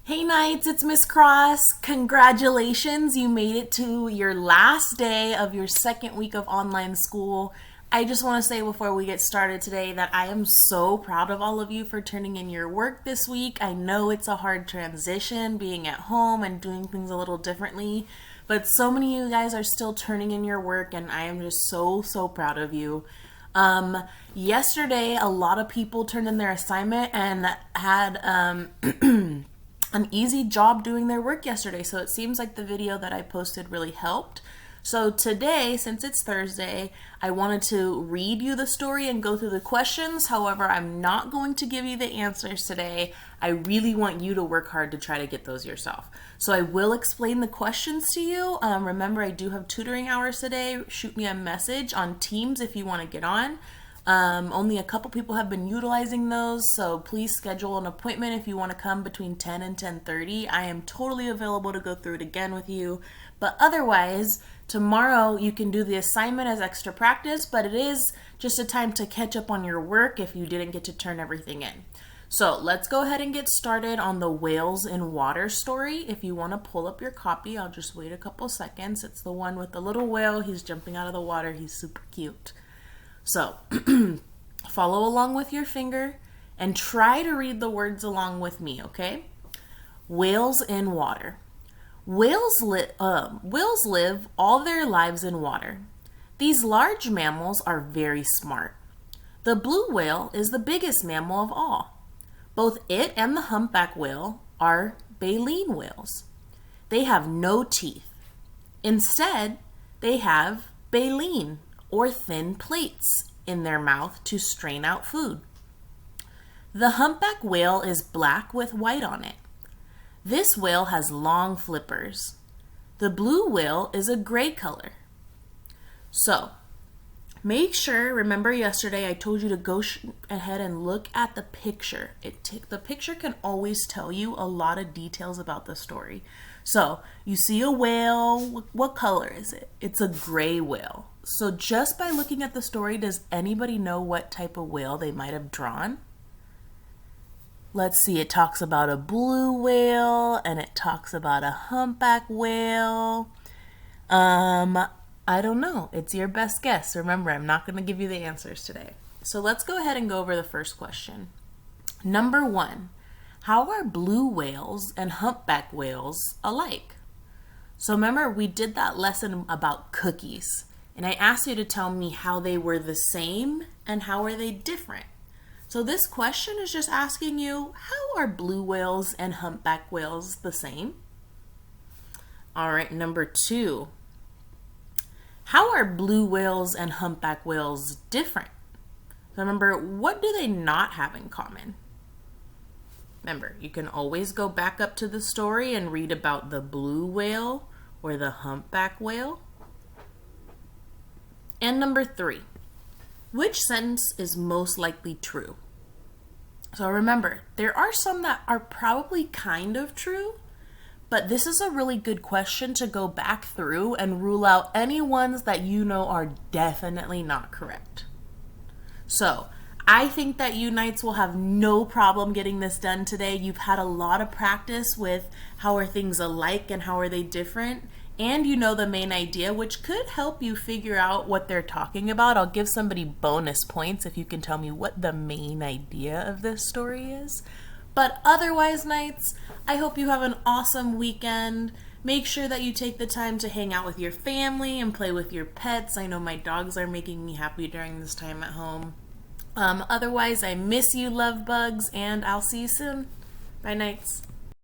Hey Knights, it's Miss Cross. Congratulations, you made it to your last day of your second week of online school. I just want to say before we get started today that I am so proud of all of you for turning in your work this week. I know it's a hard transition being at home and doing things a little differently, but so many of you guys are still turning in your work and I am just so proud of you. Yesterday, a lot of people turned in their assignment and had an easy job doing their work yesterday. So it seems like the video that I posted really helped. So today, since it's Thursday, I wanted to read you the story and go through the questions. However, I'm not going to give you the answers today. I really want you to work hard to try to get those yourself. So I will explain the questions to you. Remember, I do have tutoring hours today. Shoot me a message on Teams if you want to get on. Only a couple people have been utilizing those, so please schedule an appointment if you want to come between 10 and 10:30. I am totally available to go through it again with you. But otherwise, tomorrow you can do the assignment as extra practice, but it is just a time to catch up on your work if you didn't get to turn everything in. So let's go ahead and get started on the whales in water story. If you want to pull up your copy, I'll just wait a couple seconds. It's the one with the little whale. He's jumping out of the water. He's super cute. So, follow along with your finger and try to read the words along with me, okay? Whales in water. Whales live all their lives in water. These large mammals are very smart. The blue whale is the biggest mammal of all. Both it and the humpback whale are baleen whales. They have no teeth. Instead, they have baleen, or thin plates in their mouth to strain out food. The humpback whale is black with white on it. This whale has long flippers. The blue whale is a gray color. So, make sure, remember yesterday I told you to go ahead and look at the picture. The picture can always tell you a lot of details about the story. So, you see a whale, what color is it? It's a gray whale. So just by looking at the story, does anybody know what type of whale they might have drawn? Let's see, it talks about a blue whale and it talks about a humpback whale. I don't know. It's your best guess. Remember, I'm not going to give you the answers today. So let's go ahead and go over the first question. Number 1, how are blue whales and humpback whales alike? So remember, we did that lesson about cookies. And I asked you to tell me how they were the same and how are they different. So this question is just asking you, how are blue whales and humpback whales the same? All right, number 2. How are blue whales and humpback whales different? So remember, what do they not have in common? Remember, you can always go back up to the story and read about the blue whale or the humpback whale. And number 3, which sentence is most likely true? So remember, there are some that are probably kind of true, but this is a really good question to go back through and rule out any ones that you know are definitely not correct. So I think that you Knights will have no problem getting this done today. You've had a lot of practice with how are things alike and how are they different. And you know the main idea, which could help you figure out what they're talking about. I'll give somebody bonus points if you can tell me what the main idea of this story is. But otherwise, Knights, I hope you have an awesome weekend. Make sure that you take the time to hang out with your family and play with your pets. I know my dogs are making me happy during this time at home. Otherwise, I miss you, love bugs, and I'll see you soon. Bye, Knights.